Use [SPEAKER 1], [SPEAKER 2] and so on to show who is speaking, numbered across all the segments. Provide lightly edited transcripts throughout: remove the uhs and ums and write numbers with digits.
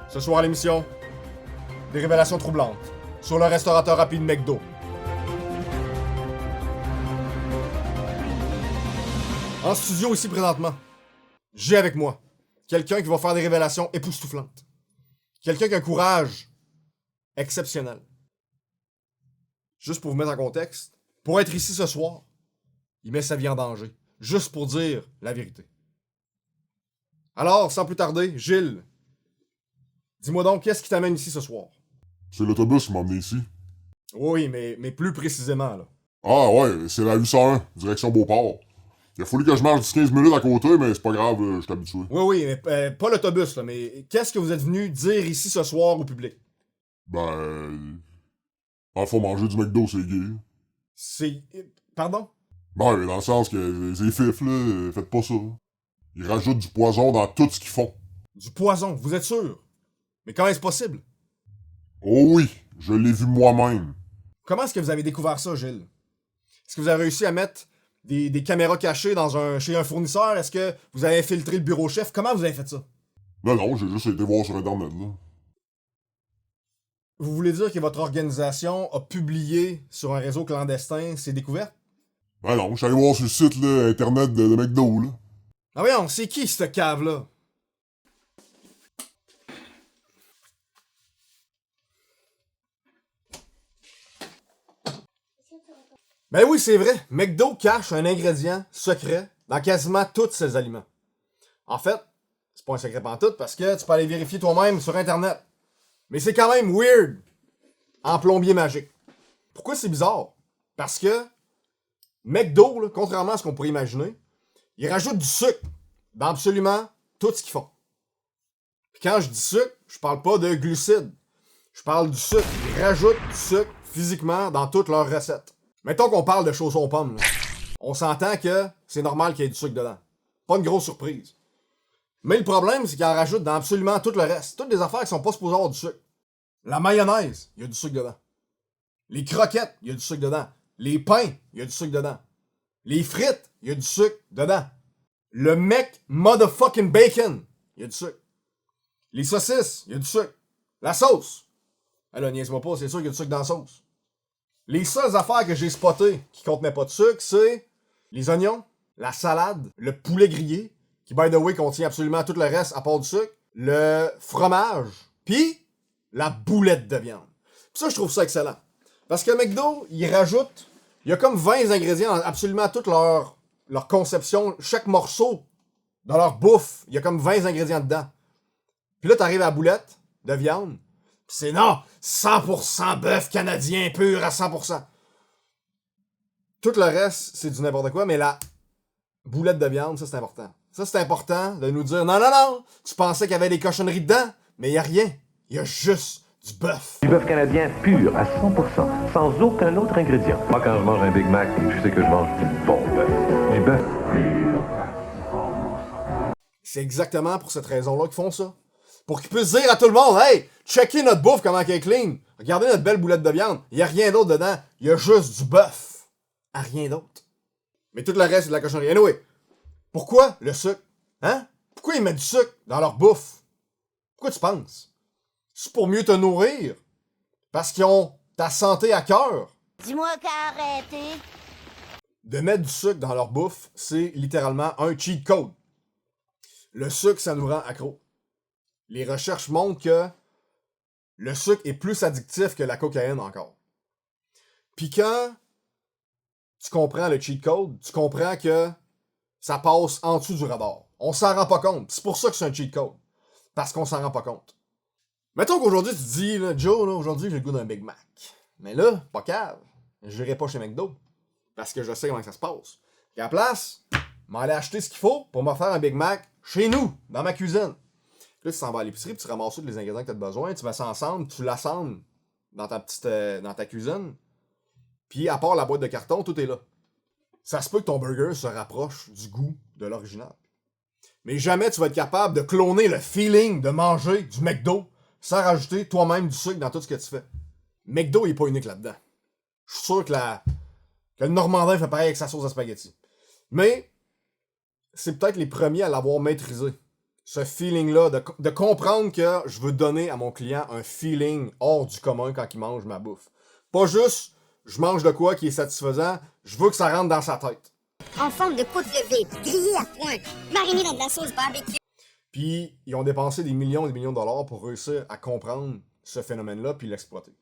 [SPEAKER 1] Ce soir à l'émission, des révélations troublantes sur le restaurateur rapide McDo. En studio ici présentement, j'ai avec moi quelqu'un qui va faire des révélations époustouflantes. Quelqu'un qui a un courage exceptionnel. Juste pour vous mettre en contexte, pour être ici ce soir, il met sa vie en danger. Juste pour dire la vérité. Alors, sans plus tarder, Gilles, dis-moi donc, qu'est-ce qui t'amène ici ce soir?
[SPEAKER 2] C'est l'autobus qui m'a emmené ici.
[SPEAKER 1] Oui, mais plus précisément, là.
[SPEAKER 2] Ah ouais, c'est la 801, direction Beauport. Il a fallu que je marche 10-15 minutes à côté, mais c'est pas grave, je suis habitué.
[SPEAKER 1] Oui, mais pas l'autobus, là, mais qu'est-ce que vous êtes venu dire ici ce soir au public?
[SPEAKER 2] Faut manger du McDo, c'est gay.
[SPEAKER 1] C'est... Pardon?
[SPEAKER 2] Ben, mais dans le sens que les fifs, là, faites pas ça. Ils rajoutent du poison dans tout ce qu'ils font.
[SPEAKER 1] Du poison, vous êtes sûr? Mais comment est-ce possible?
[SPEAKER 2] Oh oui, je l'ai vu moi-même.
[SPEAKER 1] Comment est-ce que vous avez découvert ça, Gilles? Est-ce que vous avez réussi à mettre des caméras cachées chez un fournisseur? Est-ce que vous avez infiltré le bureau chef? Comment vous avez fait ça?
[SPEAKER 2] Non, j'ai juste été voir sur Internet, là.
[SPEAKER 1] Vous voulez dire que votre organisation a publié sur un réseau clandestin ses découvertes?
[SPEAKER 2] Ben non, je suis allé voir sur le site, là, Internet de McDo, là.
[SPEAKER 1] Ah voyons, c'est qui cette cave-là? Ben oui, c'est vrai. McDo cache un ingrédient secret dans quasiment tous ses aliments. En fait, c'est pas un secret pantoute parce que tu peux aller vérifier toi-même sur Internet. Mais c'est quand même weird en plombier magique. Pourquoi c'est bizarre? Parce que McDo, là, contrairement à ce qu'on pourrait imaginer, ils rajoutent du sucre dans absolument tout ce qu'ils font. Puis quand je dis sucre, je parle pas de glucides. Je parle du sucre. Ils rajoutent du sucre physiquement dans toutes leurs recettes. Mettons qu'on parle de chaussons aux pommes, là. On s'entend que c'est normal qu'il y ait du sucre dedans. Pas une grosse surprise. Mais le problème, c'est qu'ils en rajoutent dans absolument tout le reste. Toutes les affaires qui sont pas supposées avoir du sucre. La mayonnaise, il y a du sucre dedans. Les croquettes, il y a du sucre dedans. Les pains, il y a du sucre dedans. Les frites, il y a du sucre dedans. Le mec motherfucking bacon, il y a du sucre. Les saucisses, il y a du sucre. La sauce. Alors, niaise-moi pas, c'est sûr qu'il y a du sucre dans la sauce. Les seules affaires que j'ai spotées qui contenaient pas de sucre, c'est les oignons, la salade, le poulet grillé, qui, by the way, contient absolument tout le reste à part du sucre, le fromage, puis la boulette de viande. Pis ça, je trouve ça excellent. Parce que McDo, il y a comme 20 ingrédients dans absolument toute leur conception, chaque morceau dans leur bouffe, il y a comme 20 ingrédients dedans. Puis là, t'arrives à la boulette de viande, pis c'est non, 100% bœuf canadien pur à 100%. Tout le reste, c'est du n'importe quoi, mais la boulette de viande, ça c'est important. Ça c'est important de nous dire non, tu pensais qu'il y avait des cochonneries dedans, mais il y a rien. Il y a juste du bœuf.
[SPEAKER 3] Du bœuf canadien pur à 100%, sans aucun autre ingrédient. Moi, quand je mange un Big Mac, je sais que je mange du bon bœuf. Du bœuf pur.
[SPEAKER 1] C'est exactement pour cette raison-là qu'ils font ça. Pour qu'ils puissent dire à tout le monde, hey, checkez notre bouffe comment elle est clean. Regardez notre belle boulette de viande. Il y a rien d'autre dedans. Il y a juste du bœuf. À rien d'autre. Mais tout le reste, c'est de la cochonnerie. Anyway, pourquoi le sucre? Hein? Pourquoi ils mettent du sucre dans leur bouffe? Pourquoi tu penses? C'est pour mieux te nourrir? Parce qu'ils ont ta santé à cœur?
[SPEAKER 4] Dis-moi qu'à arrêter.
[SPEAKER 1] De mettre du sucre dans leur bouffe, c'est littéralement un cheat code. Le sucre, ça nous rend accro. Les recherches montrent que le sucre est plus addictif que la cocaïne encore. Puis quand tu comprends le cheat code, tu comprends que ça passe en dessous du radar. On s'en rend pas compte. C'est pour ça que c'est un cheat code. Parce qu'on s'en rend pas compte. Mettons qu'aujourd'hui tu te dis, là, Joe, là, aujourd'hui j'ai le goût d'un Big Mac. Mais là, pas cave. J'irai pas chez McDo. Parce que je sais comment ça se passe. Puis à la place, m'aller acheter ce qu'il faut pour me faire un Big Mac chez nous, dans ma cuisine. Puis là, tu s'en vas à l'épicerie, puis tu ramasses tous les ingrédients que tu as besoin, tu mets ça ensemble, tu l'assembles dans ta cuisine. Puis à part la boîte de carton, tout est là. Ça se peut que ton burger se rapproche du goût de l'original. Mais jamais tu vas être capable de cloner le feeling de manger du McDo sans rajouter toi-même du sucre dans tout ce que tu fais. McDo il est pas unique là-dedans. Je suis sûr que le Normandin fait pareil avec sa sauce à spaghetti. Mais c'est peut-être les premiers à l'avoir maîtrisé. ce feeling-là, de comprendre que je veux donner à mon client un feeling hors du commun quand il mange ma bouffe. Pas juste, je mange de quoi qui est satisfaisant, je veux que ça rentre dans sa tête.
[SPEAKER 4] En forme de côte levée, grillée à point, marinée dans de la sauce barbecue.
[SPEAKER 1] Puis, ils ont dépensé des millions et des millions de dollars pour réussir à comprendre ce phénomène-là puis l'exploiter.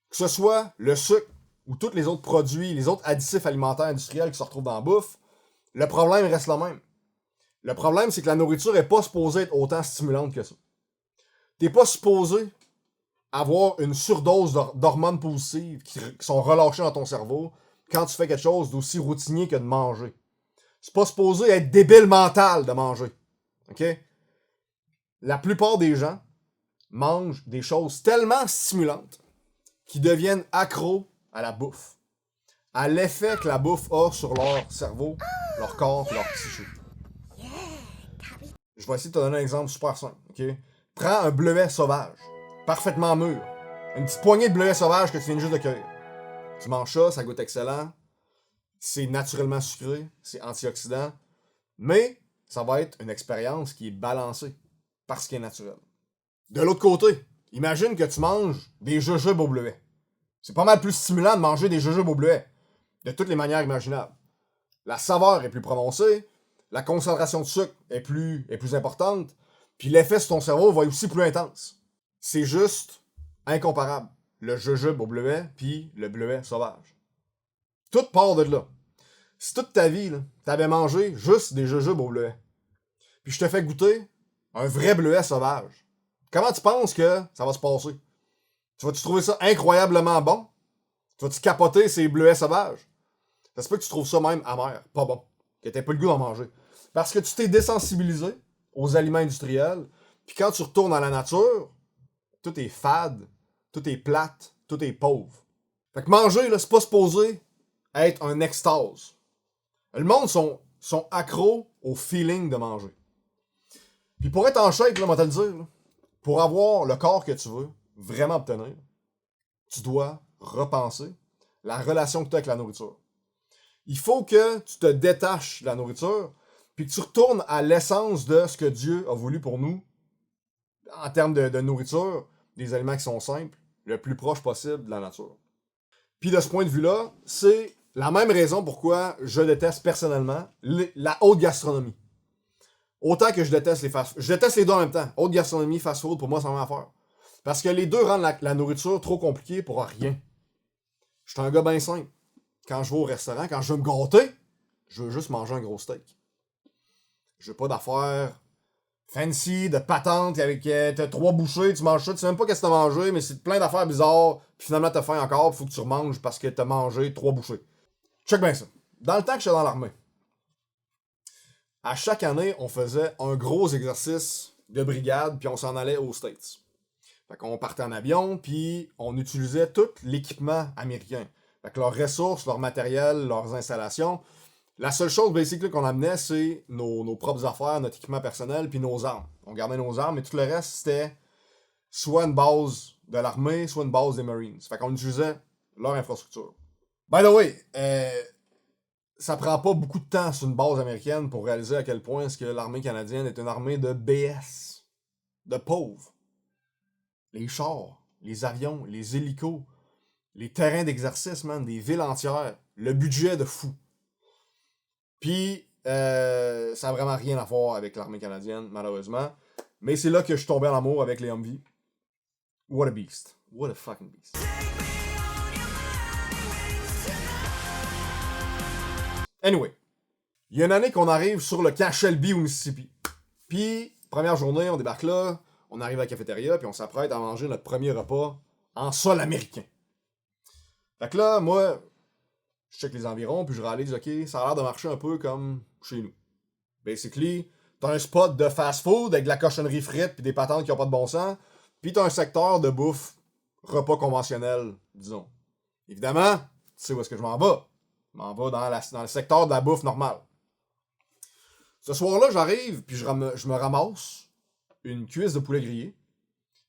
[SPEAKER 1] Que ce soit le sucre ou tous les autres produits, les autres additifs alimentaires industriels qui se retrouvent dans la bouffe, le problème reste le même. Le problème, c'est que la nourriture n'est pas supposée être autant stimulante que ça. T'es pas supposé avoir une surdose d'hormones positives qui sont relâchées dans ton cerveau quand tu fais quelque chose d'aussi routinier que de manger. C'est pas supposé être débile mental de manger. OK? La plupart des gens mangent des choses tellement stimulantes qu'ils deviennent accros à la bouffe. À l'effet que la bouffe a sur leur cerveau, leur corps et leur psyché. Je vais essayer de te donner un exemple super simple. OK? Prends un bleuet sauvage, parfaitement mûr. Une petite poignée de bleuets sauvages que tu viens juste de cueillir. Tu manges ça, ça goûte excellent. C'est naturellement sucré, c'est antioxydant. Mais ça va être une expérience qui est balancée parce qu'elle est naturelle. De l'autre côté, imagine que tu manges des jujubes au bleuet. C'est pas mal plus stimulant de manger des jujubes au bleuet. De toutes les manières imaginables. La saveur est plus prononcée, la concentration de sucre est plus importante, puis l'effet sur ton cerveau va être aussi plus intense. C'est juste incomparable. Le jujube au bleuet, puis le bleuet sauvage. Tout part de là. Si toute ta vie, t'avais mangé juste des jujubes au bleuet, puis je te fais goûter un vrai bleuet sauvage, comment tu penses que ça va se passer? Tu vas-tu trouver ça incroyablement bon? Tu vas-tu capoter ces bleuets sauvages? Ça se peut que tu trouves ça même amer, pas bon, que t'aies pas le goût d'en manger. Parce que tu t'es désensibilisé aux aliments industriels, puis quand tu retournes à la nature, tout est fade, tout est plate, tout est pauvre. Fait que manger, là, c'est pas supposé être un extase. Le monde sont accros au feeling de manger. Puis pour être en shape, là, moi te le dire, là, pour avoir le corps que tu veux vraiment obtenir, tu dois repenser la relation que tu as avec la nourriture. Il faut que tu te détaches de la nourriture, puis que tu retournes à l'essence de ce que Dieu a voulu pour nous, en termes de nourriture, des aliments qui sont simples, le plus proche possible de la nature. Puis de ce point de vue-là, c'est la même raison pourquoi je déteste personnellement la haute gastronomie. Autant que je déteste les fast-food. Je déteste les deux en même temps. Haute gastronomie, fast-food, pour moi, c'est la même affaire. Parce que les deux rendent la nourriture trop compliquée pour rien. Je suis un gars bien simple. Quand je vais au restaurant, quand je veux me gâter, je veux juste manger un gros steak. Je veux pas d'affaires fancy, de patente, avec t'as 3 bouchées, tu manges ça, tu sais même pas qu'est-ce que t'as mangé, mais c'est plein d'affaires bizarres, puis finalement t'as faim encore, puis faut que tu remanges parce que t'as mangé 3 bouchées. Check bien ça. Dans le temps que j'étais dans l'armée, à chaque année, on faisait un gros exercice de brigade, puis on s'en allait aux States. Fait qu'on partait en avion, puis on utilisait tout l'équipement américain. Fait que leurs ressources, leur matériel, leurs installations. La seule chose, basically, qu'on amenait, c'est nos propres affaires, notre équipement personnel, puis nos armes. On gardait nos armes, mais tout le reste, c'était soit une base de l'armée, soit une base des Marines. Fait qu'on utilisait leur infrastructure. By the way, ça prend pas beaucoup de temps sur une base américaine pour réaliser à quel point est-ce que l'armée canadienne est une armée de BS. De pauvres. Les chars, les avions, les hélicos, les terrains d'exercice, man, des villes entières. Le budget de fou. Puis, ça a vraiment rien à voir avec l'armée canadienne, malheureusement. Mais c'est là que je suis tombé en amour avec les Humvee. What a beast. What a fucking beast. Anyway. Il y a une année qu'on arrive sur le camp Shelby au Mississippi. Puis, première journée, on débarque là, on arrive à la cafétéria, puis on s'apprête à manger notre premier repas en sol américain. Fait que là, moi, je check les environs, puis je réalise, ok, ça a l'air de marcher un peu comme chez nous. Basically, t'as un spot de fast-food avec de la cochonnerie frite puis des patentes qui ont pas de bon sens, puis t'as un secteur de bouffe, repas conventionnel, disons. Évidemment, tu sais où est-ce que je m'en vais. Je m'en vais dans le secteur de la bouffe normale. Ce soir-là, j'arrive, puis je me ramasse une cuisse de poulet grillé,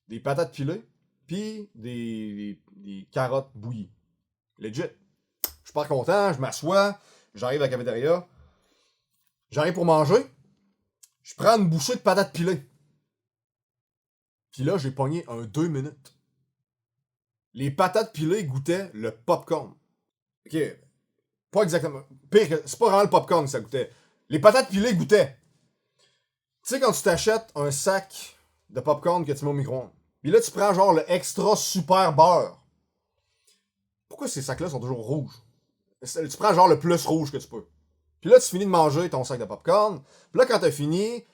[SPEAKER 1] des patates pilées, puis des carottes bouillies. Legit. Je suis pas content, je m'assois, j'arrive à la cafétéria, j'arrive pour manger, Je prends une bouchée de patates pilées. Puis là, j'ai pogné un 2 minutes. Les patates pilées goûtaient le popcorn. Ok, pas exactement. Pire que, c'est pas vraiment le popcorn que ça goûtait. Les patates pilées goûtaient. Tu sais, quand tu t'achètes un sac de popcorn que tu mets au micro-ondes, puis là, tu prends genre le extra super beurre. Pourquoi ces sacs-là sont toujours rouges? Tu prends genre le plus rouge que tu peux. Puis là, tu finis de manger ton sac de popcorn. Puis là, quand t'as fini,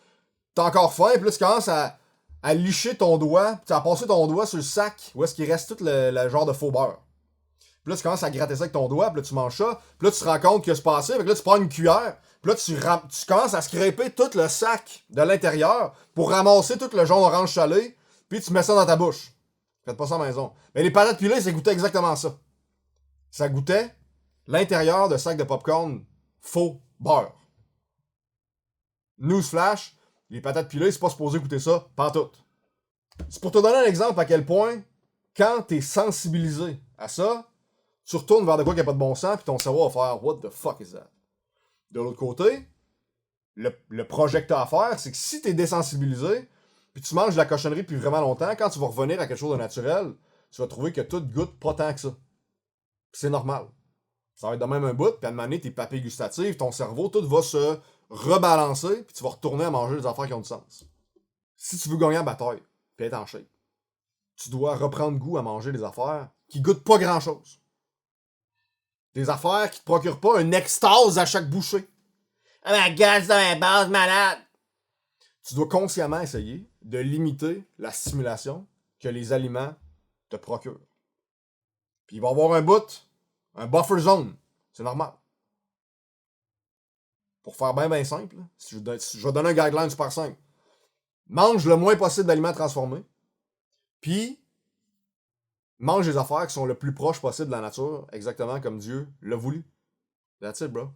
[SPEAKER 1] t'as encore faim. Puis là, tu commences à licher ton doigt. Puis à passer ton doigt sur le sac où est-ce qu'il reste tout le genre de faux beurre. Puis là, tu commences à gratter ça avec ton doigt. Puis là, tu manges ça. Puis là, tu te rends compte que c'est passé. Fait que là, tu prends une cuillère. Puis là, tu commences à scraper tout le sac de l'intérieur pour ramasser tout le jaune orange salé. Puis tu mets ça dans ta bouche. Faites pas ça à la maison. Mais les patates pilées, ça goûtait exactement ça. Ça goûtait l'intérieur de sac de popcorn faux beurre. Newsflash, les patates pilées, c'est pas supposé goûter ça, pantoute. C'est pour te donner un exemple à quel point, quand t'es sensibilisé à ça, tu retournes vers de quoi qui a pas de bon sens, puis ton cerveau va faire « What the fuck is that? » De l'autre côté, le projet que t'as à faire, c'est que si t'es désensibilisé, puis tu manges de la cochonnerie depuis vraiment longtemps, quand tu vas revenir à quelque chose de naturel, tu vas trouver que tout goûte pas tant que ça. Puis c'est normal. Ça va être de même un bout, puis à un moment donné, tes papilles gustatives, ton cerveau, tout va se rebalancer, puis tu vas retourner à manger des affaires qui ont du sens. Si tu veux gagner en bataille, puis être en shape, tu dois reprendre goût à manger des affaires qui goûtent pas grand-chose. Des affaires qui te procurent pas une extase à chaque bouchée. Ah ben, gaz dans la base malade! Tu dois consciemment essayer de limiter la stimulation que les aliments te procurent. Puis il va y avoir un bout, un buffer zone. C'est normal. Pour faire bien simple, si je vais donner un guideline super simple. Mange le moins possible d'aliments transformés. Puis, mange des affaires qui sont le plus proches possible de la nature, exactement comme Dieu l'a voulu. That's it, bro.